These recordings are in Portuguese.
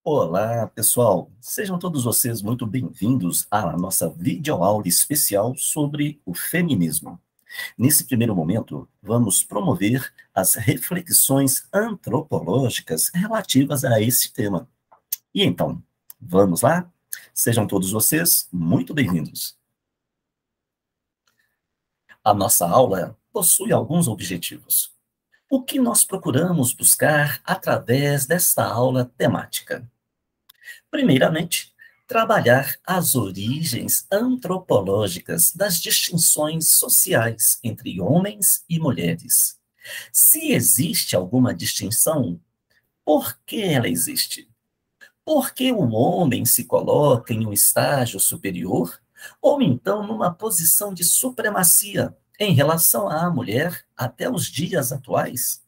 Olá, pessoal! Sejam todos vocês muito bem-vindos à nossa videoaula especial sobre o feminismo. Nesse primeiro momento, vamos promover as reflexões antropológicas relativas a esse tema. E então, vamos lá? Sejam todos vocês muito bem-vindos. A nossa aula possui alguns objetivos. O que nós procuramos buscar através desta aula temática? Primeiramente, trabalhar as origens antropológicas das distinções sociais entre homens e mulheres. Se existe alguma distinção, por que ela existe? Por que o homem se coloca em um estágio superior ou então numa posição de supremacia em relação à mulher até os dias atuais?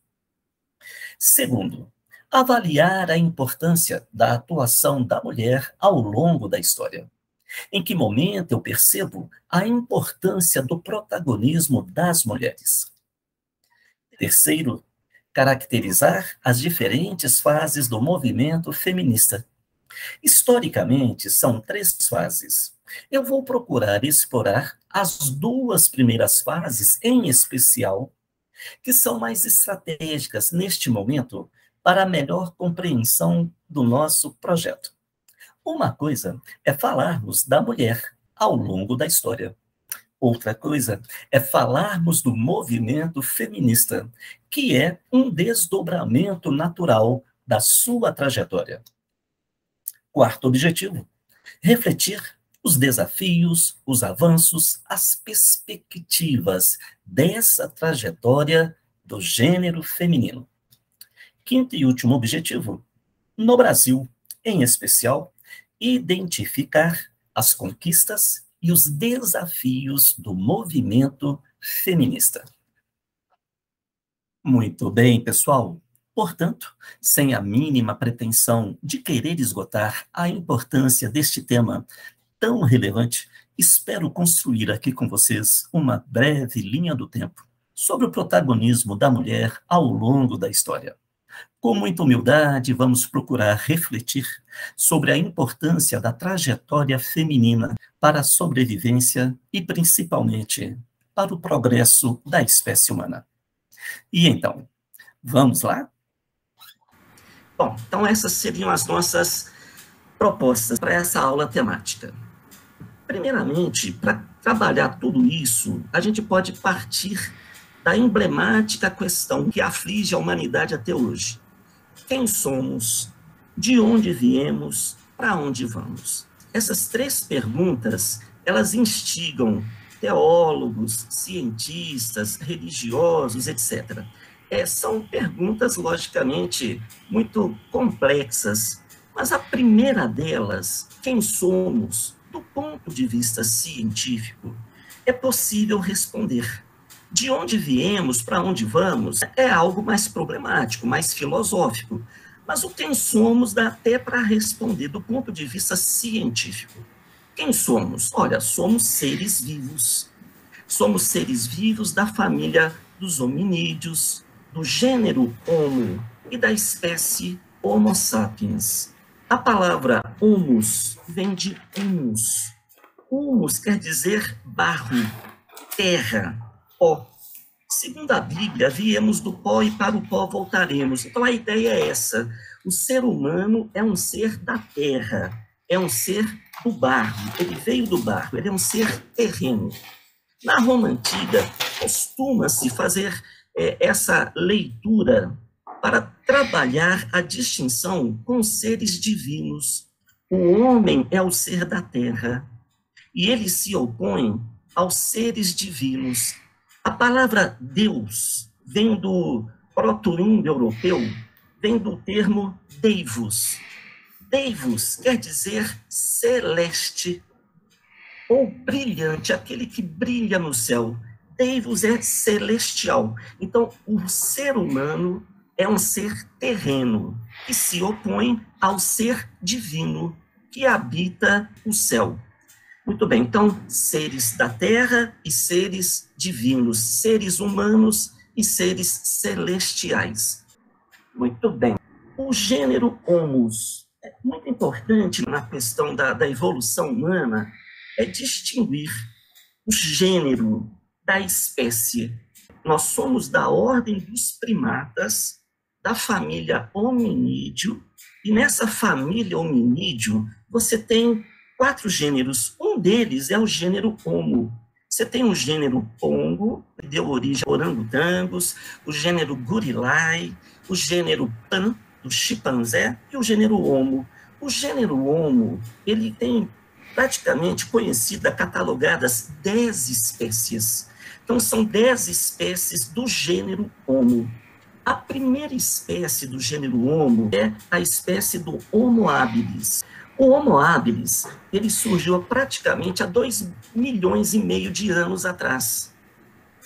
Segundo, avaliar a importância da atuação da mulher ao longo da história. Em que momento eu percebo a importância do protagonismo das mulheres? Terceiro, caracterizar as diferentes fases do movimento feminista. Historicamente, são 3 fases. Eu vou procurar explorar as 2 primeiras fases em especial, que são mais estratégicas neste momento para a melhor compreensão do nosso projeto. Uma coisa é falarmos da mulher ao longo da história. Outra coisa é falarmos do movimento feminista, que é um desdobramento natural da sua trajetória. Quarto objetivo, refletir os desafios, os avanços, as perspectivas dessa trajetória do gênero feminino. Quinto e último objetivo, no Brasil, em especial, identificar as conquistas e os desafios do movimento feminista. Muito bem, pessoal. Portanto, sem a mínima pretensão de querer esgotar a importância deste tema tão relevante, espero construir aqui com vocês uma breve linha do tempo sobre o protagonismo da mulher ao longo da história. Com muita humildade, vamos procurar refletir sobre a importância da trajetória feminina para a sobrevivência e, principalmente, para o progresso da espécie humana. E então, vamos lá? Bom, então essas seriam as nossas propostas para essa aula temática. Primeiramente, para trabalhar tudo isso, a gente pode partir da emblemática questão que aflige a humanidade até hoje. Quem somos? De onde viemos, para onde vamos? Essas três perguntas, elas instigam teólogos, cientistas, religiosos, etc. São perguntas, logicamente, muito complexas, mas a primeira delas, quem somos, do ponto de vista científico, é possível responder. De onde viemos, para onde vamos, é algo mais problemático, mais filosófico. Mas o quem somos dá até para responder do ponto de vista científico. Quem somos? Olha, somos seres vivos. Somos seres vivos da família dos hominídeos, do gênero Homo e da espécie Homo sapiens. A palavra humus vem de humus. Humus quer dizer barro, terra, pó. Segundo a Bíblia, viemos do pó e para o pó voltaremos. Então a ideia é essa: o ser humano é um ser da terra, é um ser do barro, ele veio do barro, ele é um ser terreno. Na Roma Antiga, costuma-se fazer essa leitura para trabalhar a distinção com seres divinos. O homem é o ser da terra e ele se opõe aos seres divinos. A palavra Deus vem do proto-indo-europeu, vem do termo deivos. Deivos quer dizer celeste ou brilhante, aquele que brilha no céu. Deivos é celestial. Então, o ser humano é um ser terreno, que se opõe ao ser divino, que habita o céu. Muito bem, então, seres da terra e seres divinos, seres humanos e seres celestiais. Muito bem. O gênero Homus é muito importante na questão da evolução humana, é distinguir o gênero da espécie. Nós somos da ordem dos primatas, da família hominídeo, e nessa família hominídeo você tem 4 gêneros. Um deles é o gênero Homo. Você tem o gênero Pongo, que deu origem a orangotangos, o gênero Gorillae, o gênero Pan, do chimpanzé, e o gênero Homo. O gênero Homo, ele tem praticamente catalogadas 10 espécies. Então, são 10 espécies do gênero Homo. A primeira espécie do gênero Homo é a espécie do Homo habilis. O Homo habilis, ele surgiu praticamente há 2,5 milhões de anos atrás.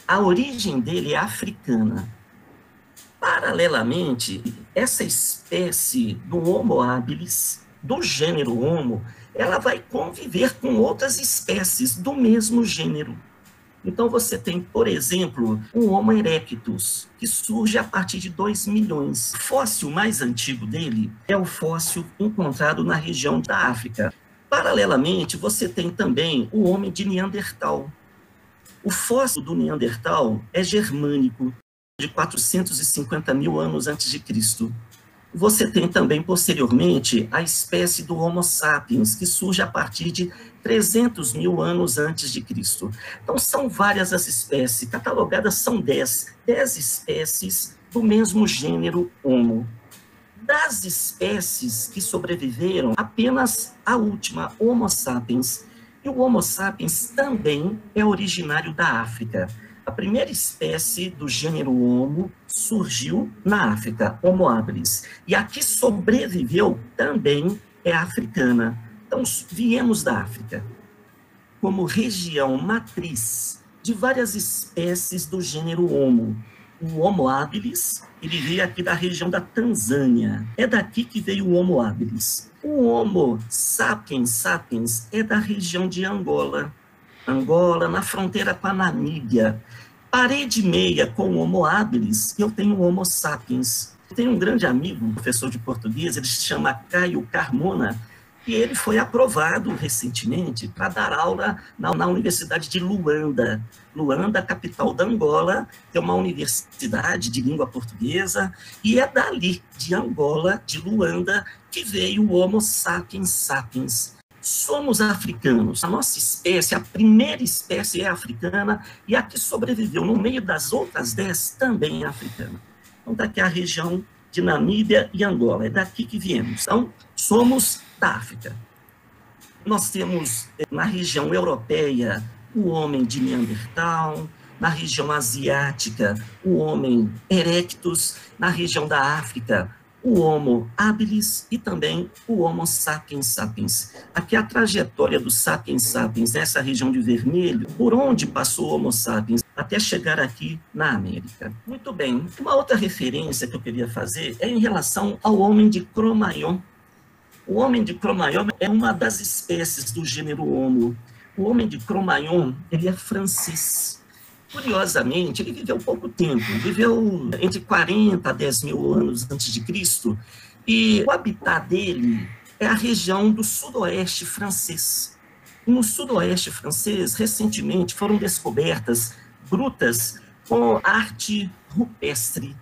A origem dele é africana. Paralelamente, essa espécie do Homo habilis, do gênero Homo, ela vai conviver com outras espécies do mesmo gênero. Então, você tem, por exemplo, o Homo erectus, que surge a partir de 2 milhões. O fóssil mais antigo dele é o fóssil encontrado na região da África. Paralelamente, você tem também o homem de Neandertal. O fóssil do Neandertal é germânico, de 450 mil anos antes de Cristo. Você tem também, posteriormente, a espécie do Homo sapiens, que surge a partir de 300 mil anos antes de Cristo. Então, são várias as espécies, catalogadas são 10 espécies do mesmo gênero Homo. Das espécies que sobreviveram, apenas a última, Homo sapiens. E o Homo sapiens também é originário da África. A primeira espécie do gênero Homo surgiu na África, Homo habilis. E a que sobreviveu também é africana. Então, viemos da África como região matriz de várias espécies do gênero Homo. O Homo habilis, ele veio aqui da região da Tanzânia. É daqui que veio o Homo habilis. O Homo sapiens sapiens é da região de Angola. Angola, na fronteira com a Namíbia. Parede meia com o Homo habilis, eu tenho o Homo sapiens. Eu tenho um grande amigo, um professor de português, ele se chama Caio Carmona, e ele foi aprovado recentemente para dar aula na Universidade de Luanda. Luanda, capital da Angola, é uma universidade de língua portuguesa, e é dali, de Angola, de Luanda, que veio o Homo sapiens sapiens. Somos africanos. A nossa espécie, a primeira espécie é africana, e a que sobreviveu no meio das outras 10 também é africana. Então, daqui a região de Namíbia e Angola. É daqui que viemos. Então, somos da África. Nós temos, na região europeia, o homem de Neandertal, na região asiática, o homem erectus, na região da África, o Homo habilis e também o Homo sapiens sapiens. Aqui a trajetória do sapiens sapiens, nessa região de vermelho, por onde passou o Homo sapiens, até chegar aqui na América. Muito bem, uma outra referência que eu queria fazer é em relação ao homem de Cro-Magnon. O homem de Cro-Magnon é uma das espécies do gênero Homo. O homem de Cro-Magnon, ele é francês. Curiosamente, ele viveu pouco tempo, viveu entre 40 a 10 mil anos antes de Cristo, e o habitat dele é a região do sudoeste francês. No sudoeste francês, recentemente, foram descobertas grutas com arte rupestre.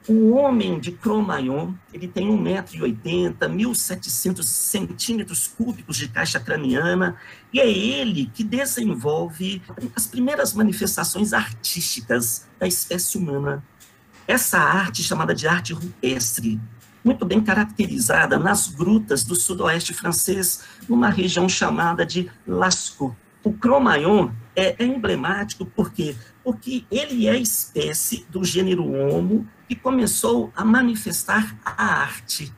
O homem de Cro-Magnon, ele tem 1,80 m, 1.700 centímetros cúbicos de caixa craniana, e é ele que desenvolve as primeiras manifestações artísticas da espécie humana. Essa arte, chamada de arte rupestre, muito bem caracterizada nas grutas do sudoeste francês, numa região chamada de Lascaux. O Cro-Magnon é emblemático porque ele é a espécie do gênero Homo que começou a manifestar a arte.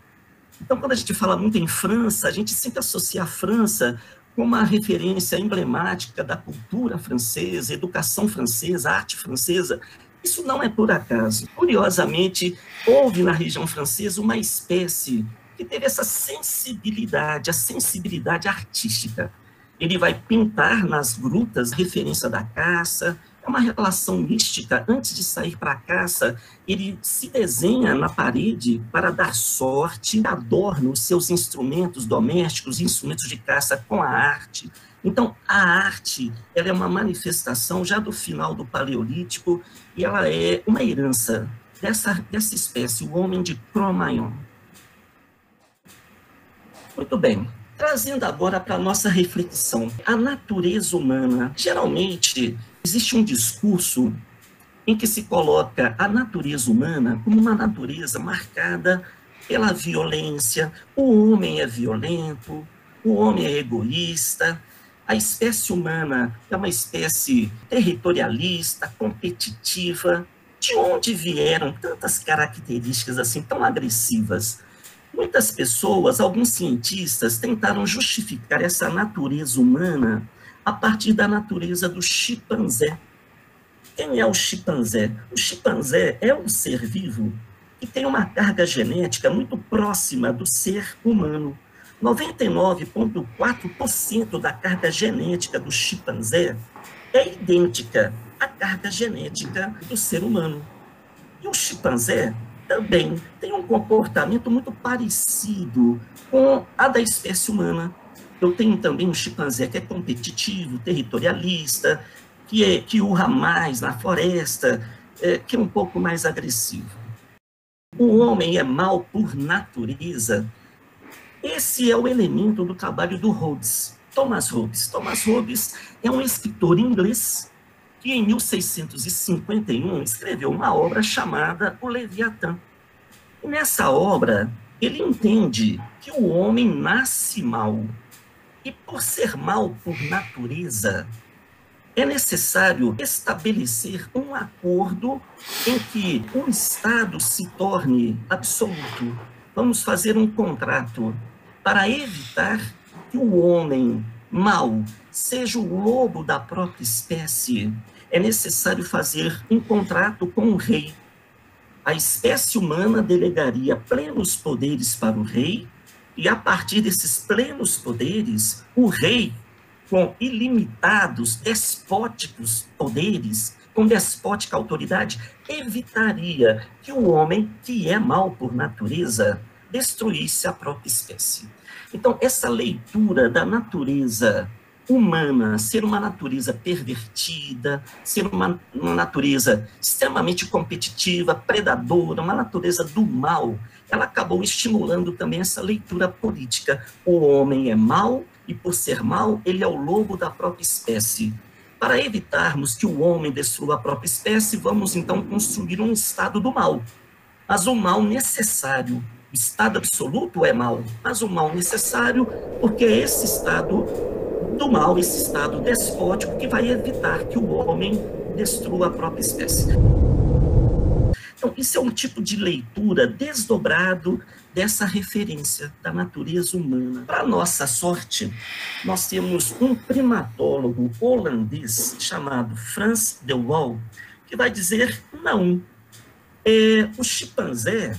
Então, quando a gente fala muito em França, a gente sempre associa a França com uma referência emblemática da cultura francesa, educação francesa, arte francesa. Isso não é por acaso. Curiosamente, houve na região francesa uma espécie que teve essa sensibilidade, a sensibilidade artística. Ele vai pintar nas grutas referência da caça, é uma relação mística. Antes de sair para a caça, ele se desenha na parede para dar sorte, adorna os seus instrumentos domésticos, instrumentos de caça com a arte. Então, a arte, ela é uma manifestação já do final do Paleolítico e ela é uma herança dessa espécie, o homem de Cro-Magnon. Muito bem. Trazendo agora para a nossa reflexão, a natureza humana. Geralmente, existe um discurso em que se coloca a natureza humana como uma natureza marcada pela violência. O homem é violento, o homem é egoísta, a espécie humana é uma espécie territorialista, competitiva. De onde vieram tantas características assim tão agressivas? Muitas pessoas, alguns cientistas, tentaram justificar essa natureza humana a partir da natureza do chimpanzé. Quem é o chimpanzé? O chimpanzé é um ser vivo que tem uma carga genética muito próxima do ser humano. 99,4% da carga genética do chimpanzé é idêntica à carga genética do ser humano. E o chimpanzé também tem um comportamento muito parecido com a da espécie humana. Eu tenho também um chimpanzé que é competitivo, territorialista, que urra mais na floresta, que é um pouco mais agressivo. O homem é mau por natureza. Esse é o elemento do trabalho do Hobbes, Thomas Hobbes. Thomas Hobbes é um escritor inglês que em 1651 escreveu uma obra chamada O Leviatã. E nessa obra, ele entende que o homem nasce mau. E por ser mau por natureza, é necessário estabelecer um acordo em que o Estado se torne absoluto. Vamos fazer um contrato para evitar que o homem mau seja o lobo da própria espécie. É necessário fazer um contrato com o rei. A espécie humana delegaria plenos poderes para o rei, e a partir desses plenos poderes, o rei, com ilimitados, despóticos poderes, com despótica autoridade, evitaria que o homem, que é mau por natureza, destruísse a própria espécie. Então, essa leitura da natureza humana, ser uma natureza pervertida, ser uma natureza extremamente competitiva, predadora, uma natureza do mal, ela acabou estimulando também essa leitura política. O homem é mau e, por ser mau, ele é o lobo da própria espécie. Para evitarmos que o homem destrua a própria espécie, vamos então construir um estado do mal. mas o mal necessário. O estado absoluto é mal, mas o mal necessário, porque é esse estado do mal, esse estado despótico, que vai evitar que o homem destrua a própria espécie. Então, isso é um tipo de leitura desdobrado dessa referência da natureza humana. Para nossa sorte, nós temos um primatólogo holandês chamado Frans de Waal, que vai dizer não. O chimpanzé,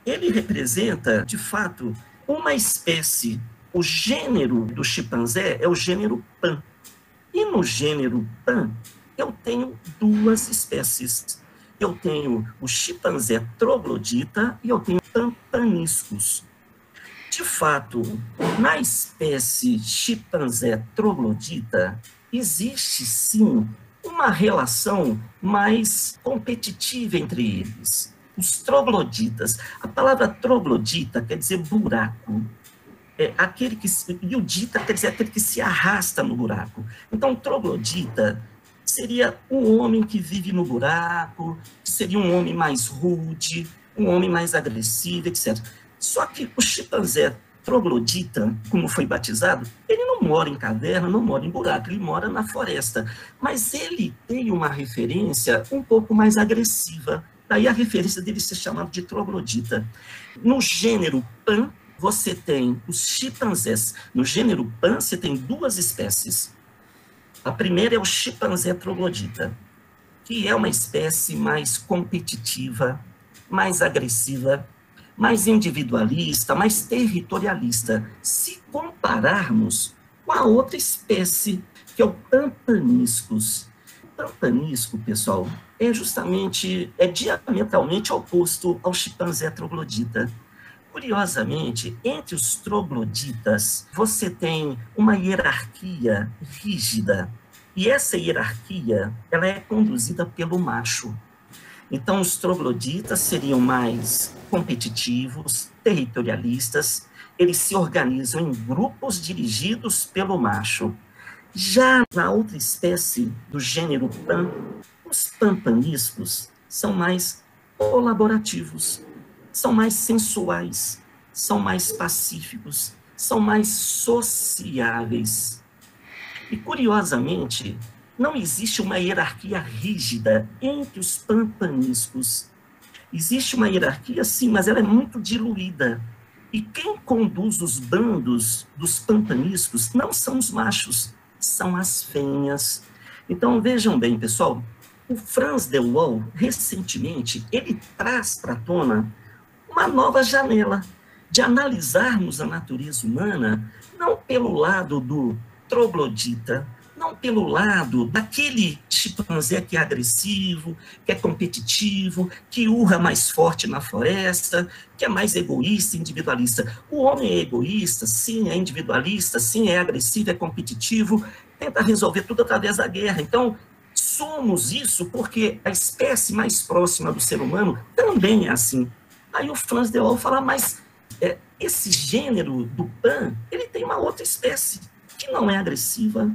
ele representa, de fato, uma espécie. O gênero do chimpanzé é o gênero Pan. E no gênero Pan, eu tenho duas espécies. Eu tenho o chimpanzé troglodita e eu tenho pampaniscus. De fato, na espécie chimpanzé troglodita, existe sim uma relação mais competitiva entre eles. Os trogloditas, a palavra troglodita quer dizer buraco. Aquele que, e o dita quer dizer aquele que se arrasta no buraco. Então, troglodita seria um homem que vive no buraco, que seria um homem mais rude, um homem mais agressivo, etc. Só que o chimpanzé troglodita, como foi batizado, ele não mora em caverna, não mora em buraco, ele mora na floresta. Mas ele tem uma referência um pouco mais agressiva. Daí a referência dele ser chamado de troglodita. No gênero Pan, você tem os chimpanzés. No gênero Pan, você tem duas espécies. A primeira é o chimpanzé troglodita, que é uma espécie mais competitiva, mais agressiva, mais individualista, mais territorialista, se compararmos com a outra espécie, que é o pampaniscus. O pampanisco, pessoal, é diametralmente oposto ao chimpanzé troglodita. Curiosamente, entre os trogloditas, você tem uma hierarquia rígida. E essa hierarquia, ela é conduzida pelo macho. Então, os trogloditas seriam mais competitivos, territorialistas, eles se organizam em grupos dirigidos pelo macho. Já na outra espécie do gênero Pan, os pampaniscos são mais colaborativos, são mais sensuais, são mais pacíficos, são mais sociáveis. E, curiosamente, não existe uma hierarquia rígida entre os pampaniscos. Existe uma hierarquia, sim, mas ela é muito diluída. E quem conduz os bandos dos pampaniscos não são os machos, são as fêmeas. Então, vejam bem, pessoal, o Frans de Waal, recentemente, ele traz para a tona uma nova janela de analisarmos a natureza humana não pelo lado do troglodita, não pelo lado daquele chimpanzé que é agressivo, que é competitivo, que urra mais forte na floresta, que é mais egoísta, individualista. O homem é egoísta, sim, é individualista, sim, é agressivo, é competitivo, tenta resolver tudo através da guerra. Então, somos isso porque a espécie mais próxima do ser humano também é assim. Aí o Frans de Waal fala, mas esse gênero do Pan, ele tem uma outra espécie, que não é agressiva,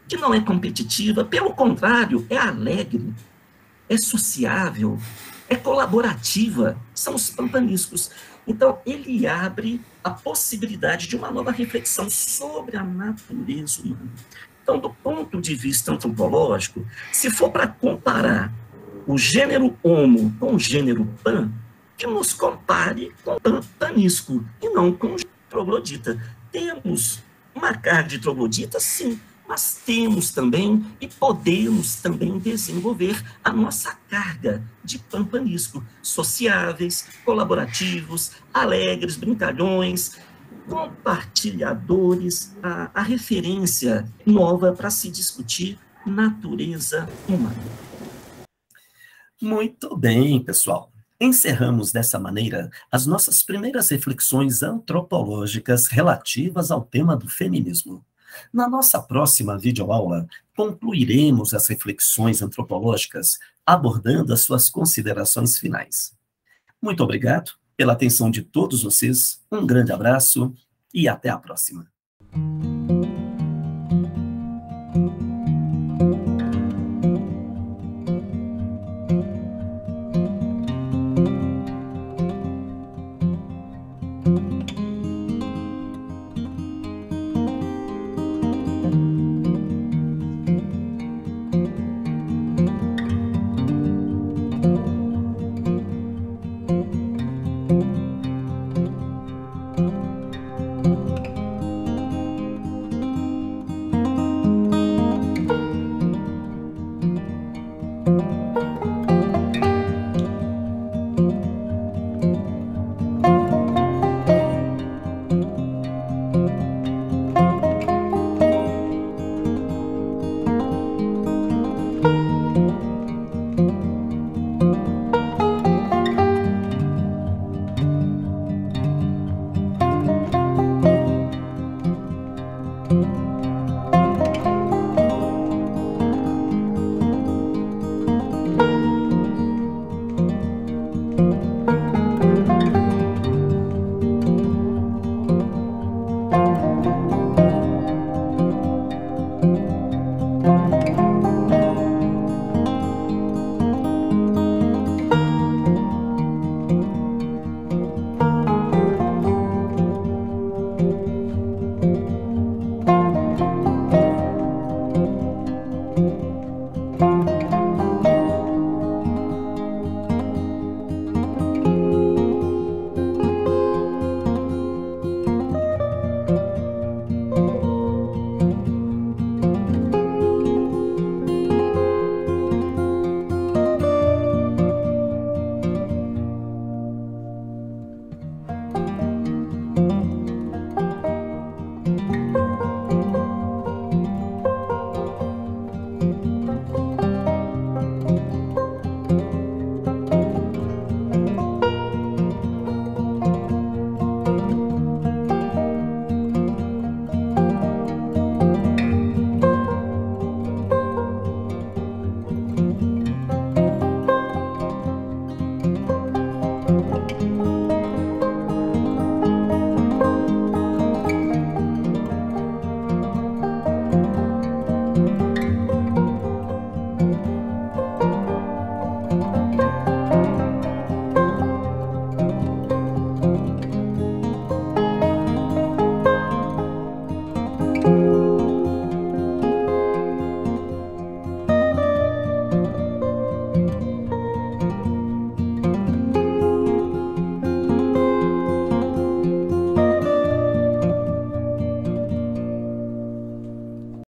que não é competitiva, pelo contrário, é alegre, é sociável, é colaborativa, são os pampaniscos. Então, ele abre a possibilidade de uma nova reflexão sobre a natureza humana. Então, do ponto de vista antropológico, se for para comparar o gênero Homo com o gênero Pan, que nos compare com o pampanisco e não com o troglodita. Temos uma carga de troglodita, sim, mas temos também e podemos também desenvolver a nossa carga de pampanisco, sociáveis, colaborativos, alegres, brincalhões, compartilhadores, a referência nova para se discutir natureza humana. Muito bem, pessoal. Encerramos dessa maneira as nossas primeiras reflexões antropológicas relativas ao tema do feminismo. Na nossa próxima videoaula, concluiremos as reflexões antropológicas, abordando as suas considerações finais. Muito obrigado pela atenção de todos vocês, um grande abraço e até a próxima.